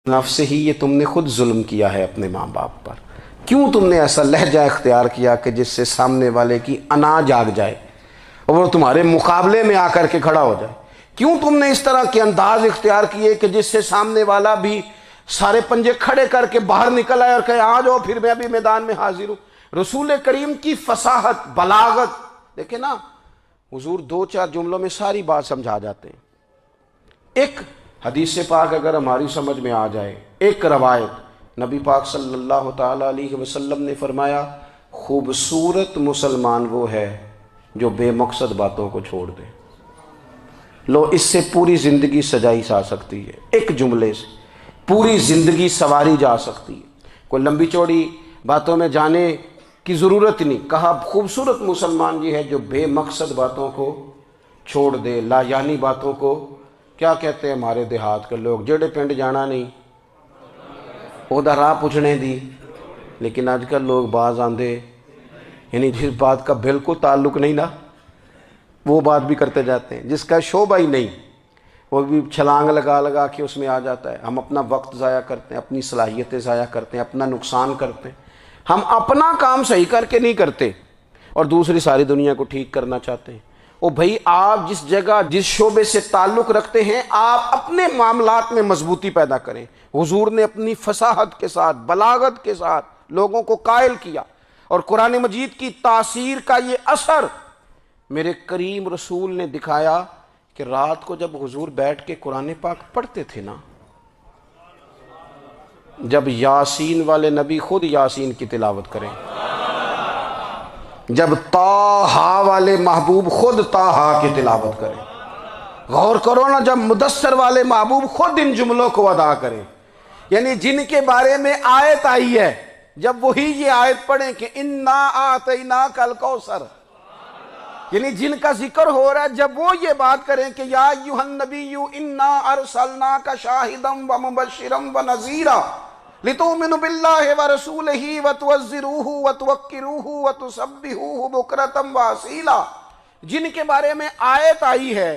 نفس ہی یہ تم نے خود ظلم کیا ہے اپنے ماں باپ پر۔ کیوں تم نے ایسا لہجہ اختیار کیا کہ جس سے سامنے والے کی انا جاگ جائے اور وہ تمہارے مقابلے میں آ کر کے کھڑا ہو جائے؟ کیوں تم نے اس طرح کے انداز اختیار کیے کہ جس سے سامنے والا بھی سارے پنجے کھڑے کر کے باہر نکل آئے اور کہے آ جاؤ پھر میں بھی میدان میں حاضر ہوں؟ رسول کریم کی فصاحت، بلاغت دیکھیں نا، حضور دو چار جملوں میں ساری بات سمجھا جاتے ہیں۔ ایک حدیث پاک اگر ہماری سمجھ میں آ جائے، ایک روایت نبی پاک صلی اللہ تعالیٰ علیہ وسلم نے فرمایا خوبصورت مسلمان وہ ہے جو بے مقصد باتوں کو چھوڑ دے۔ لو اس سے پوری زندگی سجائی جا سکتی ہے، ایک جملے سے پوری زندگی سواری جا سکتی ہے، کوئی لمبی چوڑی باتوں میں جانے کی ضرورت نہیں۔ کہا خوبصورت مسلمان یہ ہے جو بے مقصد باتوں کو چھوڑ دے، لا یعنی باتوں کو، کیا کہتے ہیں ہمارے دیہات کے لوگ، جڑے پنڈ جانا نہیں اودا راہ پوچھنے دی، لیکن آج کل لوگ باز آندے یعنی جس بات کا بالکل تعلق نہیں نا وہ بات بھی کرتے جاتے ہیں، جس کا شعبہ ہی نہیں وہ بھی چھلانگ لگا لگا کے اس میں آ جاتا ہے۔ ہم اپنا وقت ضائع کرتے ہیں، اپنی صلاحیتیں ضائع کرتے ہیں، اپنا نقصان کرتے ہیں۔ ہم اپنا کام صحیح کر کے نہیں کرتے اور دوسری ساری دنیا کو ٹھیک کرنا چاہتے ہیں۔ او بھائی، آپ جس جگہ جس شعبے سے تعلق رکھتے ہیں آپ اپنے معاملات میں مضبوطی پیدا کریں۔ حضور نے اپنی فصاحت کے ساتھ، بلاغت کے ساتھ لوگوں کو قائل کیا، اور قرآن مجید کی تاثیر کا یہ اثر میرے کریم رسول نے دکھایا کہ رات کو جب حضور بیٹھ کے قرآن پاک پڑھتے تھے نا، جب یاسین والے نبی خود یاسین کی تلاوت کریں، جب طٰہٰ والے محبوب خود طٰہٰ کی تلاوت کریں، غور کرو نا، جب مدثر والے محبوب خود ان جملوں کو ادا کریں، یعنی جن کے بارے میں آیت آئی ہے جب وہی یہ آیت پڑھیں کہ اِنَّا أَعْطَيْنَاكَ الْكَوْثَرَ، یعنی جن کا ذکر ہو رہا ہے جب وہ یہ بات کریں کہ یا ایھا النبی اِنَّا أَرْسَلْنَاكَ شَاہِدًا وَمُبَشِّرًا وَنَذِیرًا لِتُؤْمِنُوا بِاللَّهِ وَرَسُولِهِ وَتُعَزِّرُوهُ وَتُوَقِّرُوهُ وَتُسَبِّحُوهُ بُکْرَةً وَأَصِیلًا، جن کے بارے میں آیت آئی ہے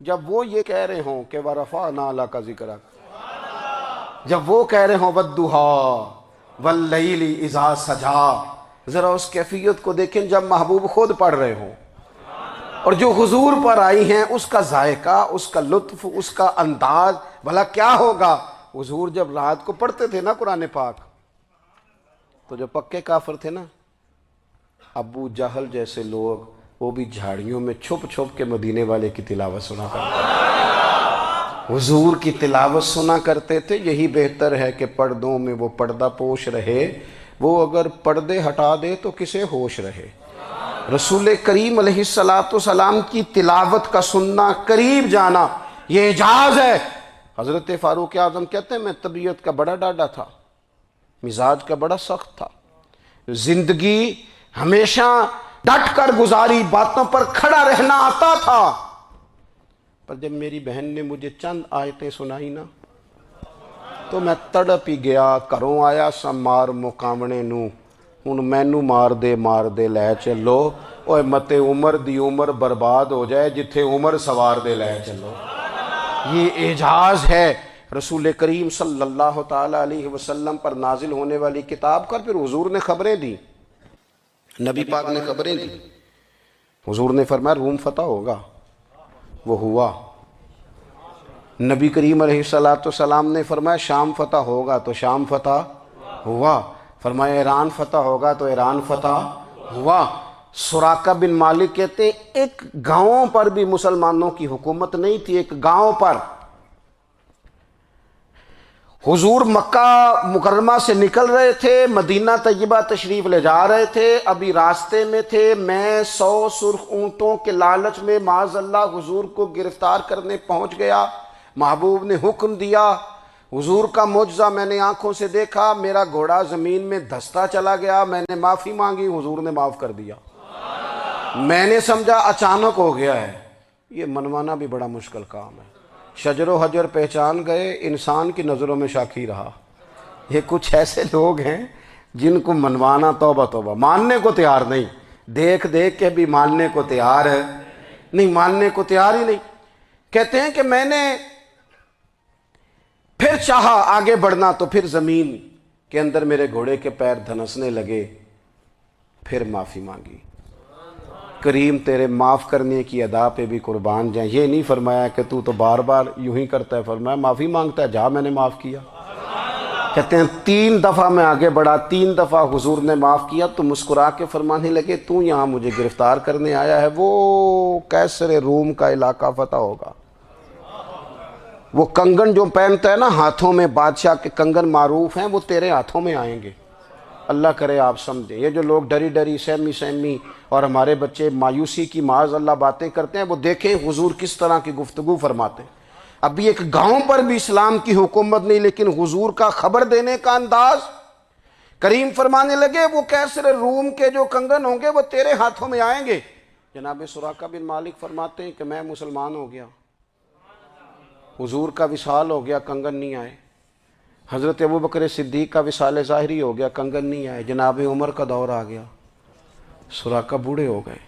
جب وہ یہ کہہ رہے ہوں کہ وَرَفَعْنَا لَكَ ذِکْرَكَ، جب وہ کہہ رہے ہوں وَالضُّحَىٰ وَاللَّيْلِ إِذَا سَجَىٰ، ذرا اس کیفیت کو دیکھیں جب محبوب خود پڑھ رہے ہوں، اور جو حضور پر آئی ہیں اس کا ذائقہ، اس کا لطف، اس کا انداز بھلا کیا ہوگا۔ حضور جب رات کو پڑھتے تھے نا قرآن پاک تو جو پکے کافر تھے نا، ابو جہل جیسے لوگ، وہ بھی جھاڑیوں میں چھپ چھپ کے مدینے والے کی تلاوت سنا کرتے تھے، حضور کی تلاوت سنا کرتے تھے۔ یہی بہتر ہے کہ پردوں میں وہ پردہ پوش رہے، وہ اگر پردے ہٹا دے تو کسے ہوش رہے۔ رسول کریم علیہ السلام کی تلاوت کا سننا، قریب جانا، یہ اعجاز ہے۔ حضرت فاروق اعظم کہتے ہیں میں طبیعت کا بڑا ڈاڈا تھا، مزاج کا بڑا سخت تھا، زندگی ہمیشہ ڈٹ کر گزاری، باتوں پر کھڑا رہنا آتا تھا، پر جب میری بہن نے مجھے چند آیتیں سنائی نا تو میں تڑپ ہی گیا۔ گھروں آیا سا مار مقامنے نو، ہن مینو مار دے لے چلو، اوے متے عمر دی عمر برباد ہو جائے جتھے عمر سوار دے لے چلو۔ یہ اعجاز ہے رسول کریم صلی اللہ تعالیٰ علیہ وسلم پر نازل ہونے والی کتاب کا۔ پھر حضور نے خبریں دی، نبی پاک نے خبریں دی، حضور نے فرمایا روم فتح ہوگا، وہ ہوا۔ نبی کریم علیہ السلام نے فرمایا شام فتح ہوگا، تو شام فتح ہوا۔ فرمایا ایران فتح ہوگا، تو ایران فتح ہوا۔ سراقہ بن مالک کہتے ہیں ایک گاؤں پر بھی مسلمانوں کی حکومت نہیں تھی، ایک گاؤں پر۔ حضور مکہ مکرمہ سے نکل رہے تھے، مدینہ طیبہ تشریف لے جا رہے تھے، ابھی راستے میں تھے، میں 100 سرخ اونٹوں کے لالچ میں معاذ اللہ حضور کو گرفتار کرنے پہنچ گیا۔ محبوب نے حکم دیا، حضور کا معجزہ میں نے آنکھوں سے دیکھا، میرا گھوڑا زمین میں دھستا چلا گیا، میں نے معافی مانگی، حضور نے معاف کر دیا۔ میں نے سمجھا اچانک ہو گیا ہے، یہ منوانا بھی بڑا مشکل کام ہے۔ شجر و حجر پہچان گئے، انسان کی نظروں میں شاکی رہا۔ یہ کچھ ایسے لوگ ہیں جن کو منوانا توبہ توبہ، ماننے کو تیار نہیں، دیکھ دیکھ کے بھی ماننے کو تیار ہے نہیں، ماننے کو تیار ہی نہیں۔ کہتے ہیں کہ میں نے پھر چاہا آگے بڑھنا تو پھر زمین کے اندر میرے گھوڑے کے پیر دھنسنے لگے، پھر معافی مانگی۔ کریم تیرے معاف کرنے کی ادا پہ بھی قربان جائیں۔ یہ نہیں فرمایا کہ تو بار بار یوں ہی کرتا ہے، فرمایا معافی مانگتا ہے، جا میں نے معاف کیا۔ کہتے ہیں 3 دفعہ میں آگے بڑھا، 3 دفعہ حضور نے معاف کیا تو مسکرا کے فرمانے لگے تو یہاں مجھے گرفتار کرنے آیا ہے، وہ کیسر روم کا علاقہ فتح ہوگا۔ وہ کنگن جو پہنتا ہے نا ہاتھوں میں، بادشاہ کے کنگن معروف ہیں، وہ تیرے ہاتھوں میں آئیں گے۔ اللہ کرے آپ سمجھیں، یہ جو لوگ ڈری ڈری سہمی اور ہمارے بچے مایوسی کی معاذ اللہ باتیں کرتے ہیں، وہ دیکھیں حضور کس طرح کی گفتگو فرماتے ہیں۔ ابھی ایک گاؤں پر بھی اسلام کی حکومت نہیں، لیکن حضور کا خبر دینے کا انداز۔ کریم فرمانے لگے وہ کیسر روم کے جو کنگن ہوں گے وہ تیرے ہاتھوں میں آئیں گے۔ جناب سراقہ بن مالک فرماتے ہیں کہ میں مسلمان ہو گیا، حضور کا وصال ہو گیا، کنگن نہیں آئے۔ حضرت ابوبکر صدیق کا وصال ظاہری ہو گیا، کنگن نہیں آئے۔ جناب عمر کا دور آ گیا، سراقہ بوڑھے ہو گئے۔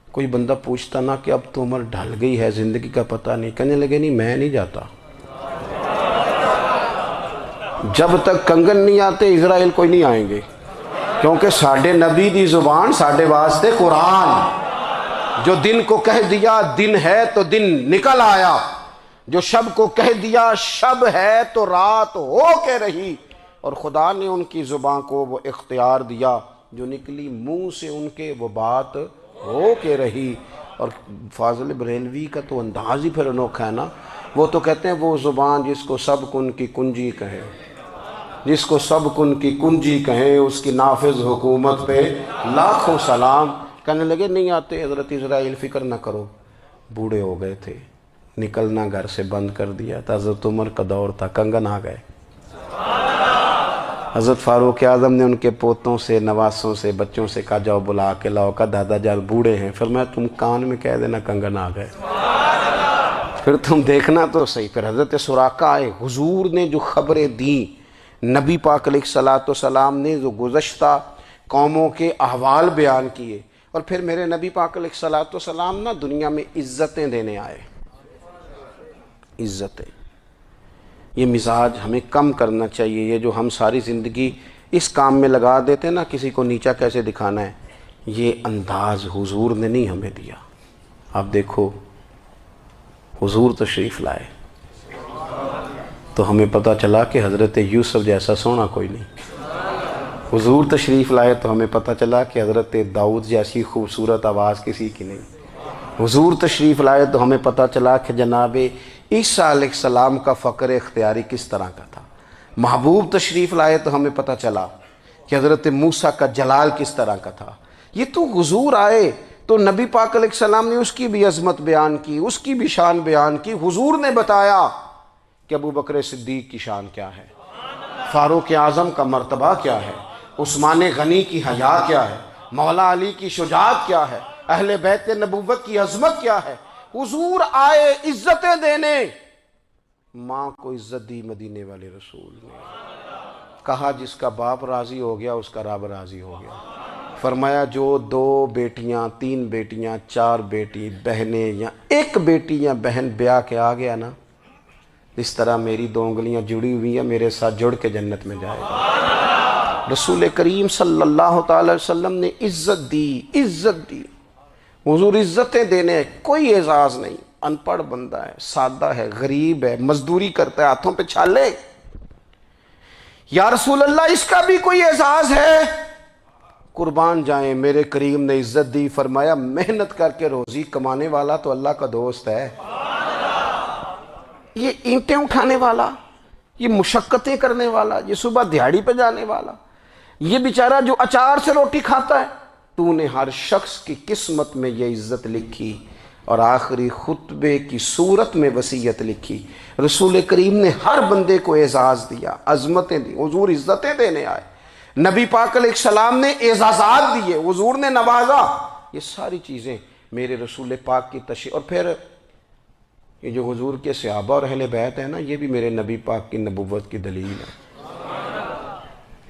کوئی بندہ پوچھتا نا کہ اب تو عمر ڈھل گئی ہے، زندگی کا پتہ نہیں، کہنے لگے نہیں میں نہیں جاتا، جب تک کنگن نہیں آتے اسرائیل کوئی نہیں آئیں گے، کیونکہ ساڈے نبی دی زبان ساڈے واسطے قرآن۔ جو دن کو کہہ دیا دن ہے تو دن نکل آیا، جو شب کو کہہ دیا شب ہے تو رات ہو کے رہی، اور خدا نے ان کی زبان کو وہ اختیار دیا، جو نکلی منہ سے ان کے وہ بات ہو کے رہی۔ اور فاضل بریلوی کا تو انداز ہی پھر انوکھا ہے نا، وہ تو کہتے ہیں وہ زبان جس کو سب کن کی کنجی کہے، جس کو سب کن کی کنجی کہیں، اس کی نافذ حکومت پہ لاکھوں سلام۔ کہنے لگے نہیں آتے حضرت اسرائیل، فکر نہ کرو، بوڑھے ہو گئے تھے، نکلنا گھر سے بند کر دیا تھا، حضرت عمر کا دور تھا، کنگن آ گئے۔ حضرت فاروق اعظم نے ان کے پوتوں سے، نواسوں سے، بچوں سے کہا جاؤ بلا کے لاؤ، کا دادا جان بوڑھے ہیں، فرمایا تم کان میں کہہ دینا کنگن آ گئے، پھر تم دیکھنا تو صحیح۔ پھر حضرت سراقہ آئے، حضور نے جو خبریں دیں، نبی پاک علیہ الصلوۃ والسلام نے جو گزشتہ قوموں کے احوال بیان کیے، اور پھر میرے نبی پاک علیہ الصلوۃ والسلام نا دنیا میں عزتیں دینے آئے۔ عزتیں، یہ مزاج ہمیں کم کرنا چاہیے۔ یہ جو ہم ساری زندگی اس کام میں لگا دیتے ہیں نا، کسی کو نیچا کیسے دکھانا ہے، یہ انداز حضور نے نہیں ہمیں دیا۔ آپ دیکھو حضور تشریف لائے تو ہمیں پتہ چلا کہ حضرت یوسف جیسا سونا کوئی نہیں، حضور تشریف لائے تو ہمیں پتہ چلا کہ حضرت داؤد جیسی خوبصورت آواز کسی کی نہیں، حضور تشریف لائے تو ہمیں پتہ چلا کہ جناب عیسیٰ علیہ السلام کا فقر اختیاری کس طرح کا تھا، محبوب تشریف لائے تو ہمیں پتہ چلا کہ حضرت موسیٰ کا جلال کس طرح کا تھا۔ یہ تو حضور آئے تو نبی پاک علیہ السلام نے اس کی بھی عظمت بیان کی، اس کی بھی شان بیان کی۔ حضور نے بتایا کہ ابوبکر صدیق کی شان کیا ہے، فاروق اعظم کا مرتبہ کیا ہے، عثمان غنی کی حیا کیا ہے، مولا علی کی شجاعت کیا ہے، اہل بیت نبوت کی عظمت کیا ہے۔ حضور آئے عزتیں دینے، ماں کو عزت دی مدینے والے رسول نے، کہا جس کا باپ راضی ہو گیا اس کا رب راضی ہو گیا۔ فرمایا جو 2 بیٹیاں، 3 بیٹیاں، 4 بیٹی بہنیں یا 1 بیٹی یا بہن بیاہ کے آ گیا نا، اس طرح میری 2 انگلیاں جڑی ہوئی ہیں، میرے ساتھ جڑ کے جنت میں جائے گا۔ رسول کریم صلی اللہ تعالی وسلم نے عزت دی، عزت دی۔ حضور عزتیں دینے، کوئی اعزاز نہیں، ان پڑھ بندہ ہے، سادہ ہے، غریب ہے، مزدوری کرتا ہے، ہاتھوں پہ چھالے، یا رسول اللہ اس کا بھی کوئی اعزاز ہے؟ قربان جائیں، میرے کریم نے عزت دی، فرمایا محنت کر کے روزی کمانے والا تو اللہ کا دوست ہے، یہ اینٹیں اٹھانے والا، یہ مشقتیں کرنے والا، یہ صبح دیہڑی پہ جانے والا، یہ بیچارہ جو اچار سے روٹی کھاتا ہے، تو نے ہر شخص کی قسمت میں یہ عزت لکھی، اور آخری خطبے کی صورت میں وصیت لکھی۔ رسول کریم نے ہر بندے کو اعزاز دیا، عظمتیں دی، حضور عزتیں دینے آئے، نبی پاک علیہ السلام نے اعزازات دیے، حضور نے نوازا۔ یہ ساری چیزیں میرے رسول پاک کی تشریف، اور پھر یہ جو حضور کے صحابہ اور اہل بیت ہیں نا، یہ بھی میرے نبی پاک کی نبوت کی دلیل ہے۔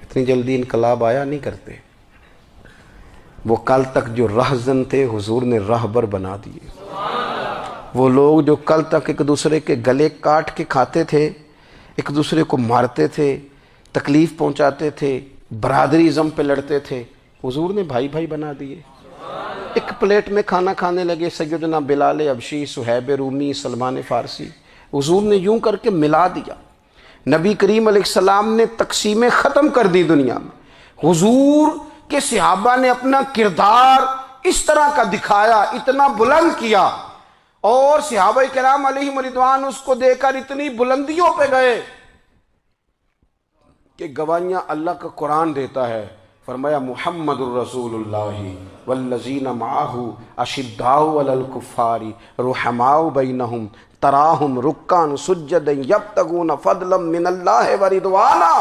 اتنی جلدی انقلاب آیا نہیں کرتے، وہ کل تک جو رہزن تھے حضور نے راہبر بنا دیے۔ وہ لوگ جو کل تک ایک دوسرے کے گلے کاٹ کے کھاتے تھے، ایک دوسرے کو مارتے تھے، تکلیف پہنچاتے تھے، برادری ازم پہ لڑتے تھے، حضور نے بھائی بھائی بنا دیے۔ ایک پلیٹ میں کھانا کھانے لگے، سیدنا بلال حبشی، صہیب رومی، سلمان فارسی، حضور نے یوں کر کے ملا دیا۔ نبی کریم علیہ السلام نے تقسیمیں ختم کر دی دنیا میں۔ حضور کے صحابہ نے اپنا کردار اس طرح کا دکھایا، اتنا بلند کیا، اور صحابہ کرام علیہم رضوان اس کو دے کر اتنی بلندیوں پہ گئے کہ گواہیاں اللہ کا قرآن دیتا ہے۔ فرمایا محمد الرسول اللہ والذین معہ اشداء علی الکفار رحماء بینہم تراہم رکعا سجدا یبتغون فضلا من اللہ ورضوانا۔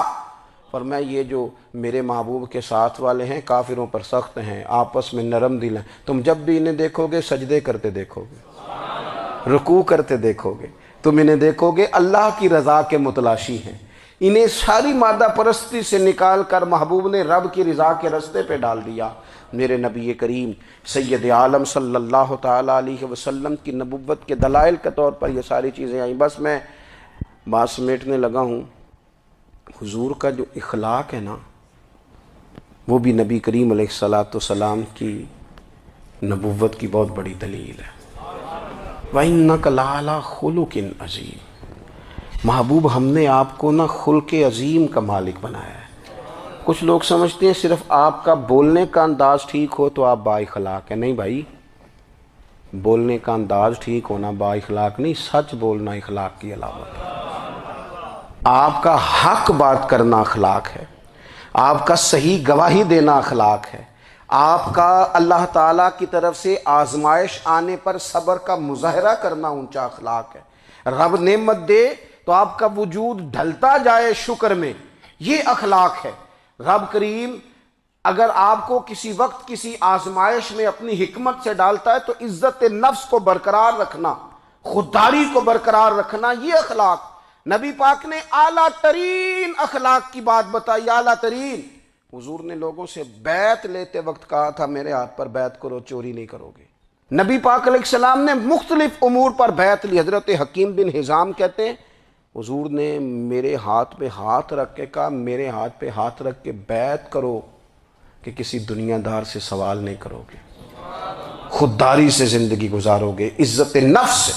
فرمایا یہ جو میرے محبوب کے ساتھ والے ہیں کافروں پر سخت ہیں، آپس میں نرم دل ہیں، تم جب بھی انہیں دیکھو گے سجدے کرتے دیکھو گے، رکوع کرتے دیکھو گے، تم انہیں دیکھو گے اللہ کی رضا کے متلاشی ہیں۔ انہیں ساری مادہ پرستی سے نکال کر محبوب نے رب کی رضا کے رستے پہ ڈال دیا۔ میرے نبی کریم سید عالم صلی اللہ تعالیٰ علیہ وسلم کی نبوت کے دلائل کے طور پر یہ ساری چیزیں آئیں۔ بس میں بات سمیٹنے لگا ہوں۔ حضور کا جو اخلاق ہے نا، وہ بھی نبی کریم علیہ السلام کی نبوت کی بہت بڑی دلیل ہے۔ وَإِنَّكَ لَعَلَىٰ خُلُقٍ عَظِيمٍ۔ محبوب ہم نے آپ کو نا خلق عظیم کا مالک بنایا ہے۔ کچھ لوگ سمجھتے ہیں صرف آپ کا بولنے کا انداز ٹھیک ہو تو آپ با اخلاق ہیں۔ نہیں بھائی، بولنے کا انداز ٹھیک ہونا با اخلاق نہیں، سچ بولنا اخلاق کی علامت ہے۔ آپ کا حق بات کرنا اخلاق ہے، آپ کا صحیح گواہی دینا اخلاق ہے، آپ کا اللہ تعالیٰ کی طرف سے آزمائش آنے پر صبر کا مظاہرہ کرنا اونچا اخلاق ہے۔ رب نعمت دے تو آپ کا وجود ڈھلتا جائے شکر میں، یہ اخلاق ہے۔ رب کریم اگر آپ کو کسی وقت کسی آزمائش میں اپنی حکمت سے ڈالتا ہے تو عزت نفس کو برقرار رکھنا، خودداری کو برقرار رکھنا، یہ اخلاق۔ نبی پاک نے اعلیٰ ترین اخلاق کی بات بتائی، اعلیٰ ترین۔ حضور نے لوگوں سے بیعت لیتے وقت کہا تھا میرے ہاتھ پر بیعت کرو، چوری نہیں کرو گے۔ نبی پاک علیہ السلام نے مختلف امور پر بیعت لی۔ حضرت حکیم بن حزام کہتے ہیں حضور نے میرے ہاتھ پہ ہاتھ رکھ کے کہا میرے ہاتھ پہ ہاتھ رکھ کے بیعت کرو کہ کسی دنیا دار سے سوال نہیں کرو گے، خودداری سے زندگی گزارو گے، عزت نفس سے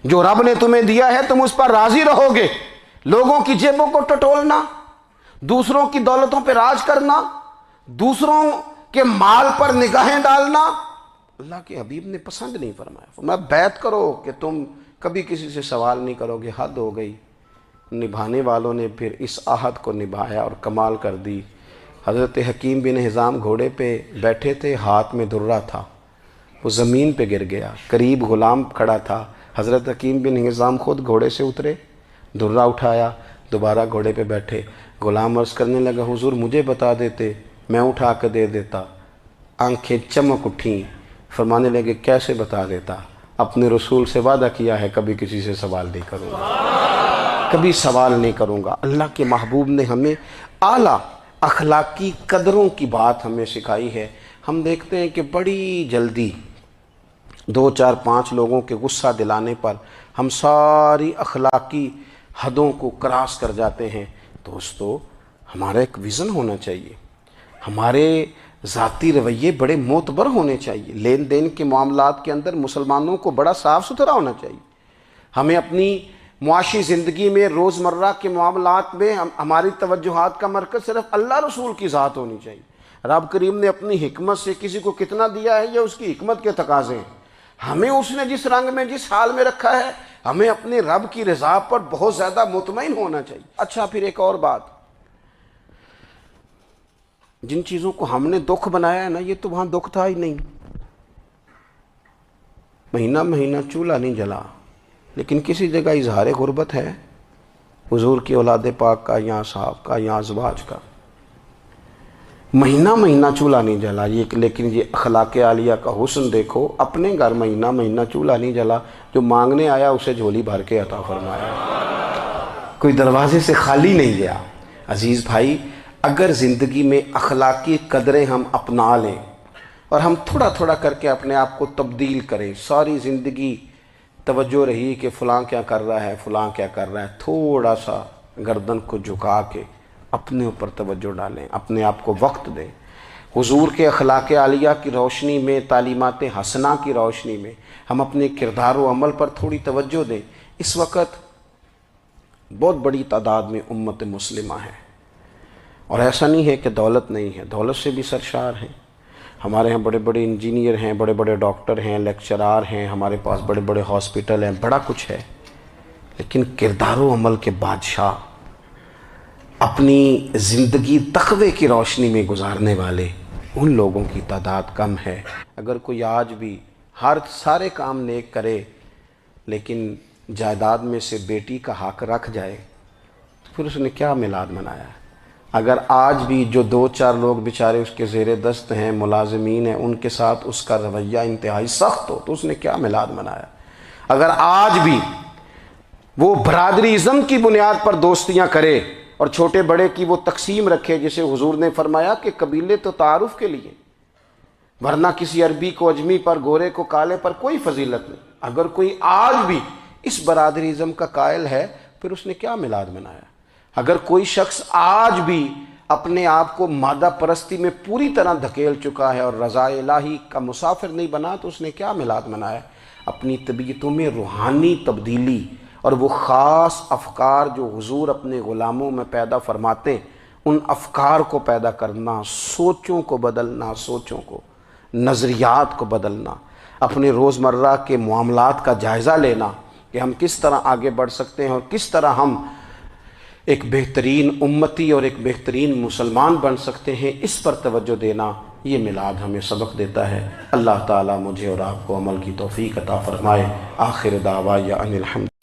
جو رب نے تمہیں دیا ہے تم اس پر راضی رہو گے۔ لوگوں کی جیبوں کو ٹٹولنا، دوسروں کی دولتوں پہ راج کرنا، دوسروں کے مال پر نگاہیں ڈالنا اللہ کے حبیب نے پسند نہیں فرمایا۔ فرمایا بیعت کرو کہ تم کبھی کسی سے سوال نہیں کرو گے۔ حد ہو گئی۔ نبھانے والوں نے پھر اس عہد کو نبھایا اور کمال کر دی۔ حضرت حکیم بن حزام گھوڑے پہ بیٹھے تھے، ہاتھ میں درہ تھا، وہ زمین پہ گر گیا، قریب غلام کھڑا تھا۔ حضرت حکیم بن حزام خود گھوڑے سے اترے، درہ اٹھایا، دوبارہ گھوڑے پہ بیٹھے۔ غلام عرض کرنے لگا حضور مجھے بتا دیتے میں اٹھا کے دے دیتا۔ آنکھیں چمک اٹھیں، فرمانے لگے کیسے بتا دیتا؟ اپنے رسول سے وعدہ کیا ہے کبھی کسی سے سوال نہیں کروں گا، کبھی سوال نہیں کروں گا۔ اللہ کے محبوب نے ہمیں اعلیٰ اخلاقی قدروں کی بات ہمیں سکھائی ہے۔ ہم دیکھتے ہیں کہ بڑی جلدی 2 4 5 لوگوں کے غصہ دلانے پر ہم ساری اخلاقی حدوں کو کراس کر جاتے ہیں۔ دوستو ہمارا ایک ویژن ہونا چاہیے، ہمارے ذاتی رویے بڑے معتبر ہونے چاہیے۔ لین دین کے معاملات کے اندر مسلمانوں کو بڑا صاف ستھرا ہونا چاہیے۔ ہمیں اپنی معاشی زندگی میں روزمرہ کے معاملات میں ہماری توجہات کا مرکز صرف اللہ رسول کی ذات ہونی چاہیے۔ رب کریم نے اپنی حکمت سے کسی کو کتنا دیا ہے یہ اس کی حکمت کے تقاضے ہیں۔ ہمیں اس نے جس رنگ میں جس حال میں رکھا ہے ہمیں اپنے رب کی رضا پر بہت زیادہ مطمئن ہونا چاہیے۔ اچھا پھر ایک اور بات، جن چیزوں کو ہم نے دکھ بنایا ہے نا یہ تو وہاں دکھ تھا ہی نہیں۔ مہینہ مہینہ چولہا نہیں جلا، لیکن کسی جگہ اظہار غربت ہے حضور کی اولاد پاک کا یا صحاب کا یا ازواج کا۔ مہینہ مہینہ چولہا نہیں جلا، لیکن یہ اخلاق عالیہ کا حسن دیکھو، اپنے گھر مہینہ مہینہ چولہا نہیں جلا، جو مانگنے آیا اسے جھولی بھر کے عطا فرمایا، کوئی دروازے سے خالی نہیں گیا۔ عزیز بھائی اگر زندگی میں اخلاقی قدریں ہم اپنا لیں اور ہم تھوڑا تھوڑا کر کے اپنے آپ کو تبدیل کریں، ساری زندگی توجہ رہی کہ فلاں کیا کر رہا ہے فلاں کیا کر رہا ہے، تھوڑا سا گردن کو جھکا کے اپنے اوپر توجہ ڈالیں، اپنے آپ کو وقت دیں، حضور کے اخلاق عالیہ کی روشنی میں، تعلیمات حسنہ کی روشنی میں ہم اپنے کردار و عمل پر تھوڑی توجہ دیں۔ اس وقت بہت بڑی تعداد میں امت مسلمہ ہے، اور ایسا نہیں ہے کہ دولت نہیں ہے، دولت سے بھی سرشار ہیں۔ ہمارے ہاں بڑے بڑے انجینئر ہیں، بڑے بڑے ڈاکٹر ہیں، لیکچرار ہیں، ہمارے پاس بڑے بڑے ہاسپٹل ہیں، بڑا کچھ ہے، لیکن کردار و عمل کے بادشاہ، اپنی زندگی تقوی کی روشنی میں گزارنے والے، ان لوگوں کی تعداد کم ہے۔ اگر کوئی آج بھی سارے کام نیک کرے لیکن جائیداد میں سے بیٹی کا حق رکھ جائے تو پھر اس نے کیا میلاد منایا ہے؟ اگر آج بھی جو 2-4 لوگ بیچارے اس کے زیر دست ہیں، ملازمین ہیں، ان کے ساتھ اس کا رویہ انتہائی سخت ہو تو اس نے کیا میلاد منایا؟ اگر آج بھی وہ برادری ازم کی بنیاد پر دوستیاں کرے اور چھوٹے بڑے کی وہ تقسیم رکھے، جسے حضور نے فرمایا کہ قبیلے تو تعارف کے لیے، ورنہ کسی عربی کو اجمی پر، گورے کو کالے پر کوئی فضیلت نہیں۔ اگر کوئی آج بھی اس برادری ازم کا قائل ہے پھر اس نے کیا میلاد منایا؟ اگر کوئی شخص آج بھی اپنے آپ کو مادہ پرستی میں پوری طرح دھکیل چکا ہے اور رضا الہی کا مسافر نہیں بنا تو اس نے کیا میلاد منایا؟ اپنی طبیعتوں میں روحانی تبدیلی اور وہ خاص افکار جو حضور اپنے غلاموں میں پیدا فرماتے ہیں، ان افکار کو پیدا کرنا، سوچوں کو بدلنا، سوچوں کو، نظریات کو بدلنا، اپنے روزمرہ کے معاملات کا جائزہ لینا کہ ہم کس طرح آگے بڑھ سکتے ہیں اور کس طرح ہم ایک بہترین امتی اور ایک بہترین مسلمان بن سکتے ہیں، اس پر توجہ دینا، یہ میلاد ہمیں سبق دیتا ہے۔ اللہ تعالیٰ مجھے اور آپ کو عمل کی توفیق عطا فرمائے۔ آخر دعوایا ان الحمد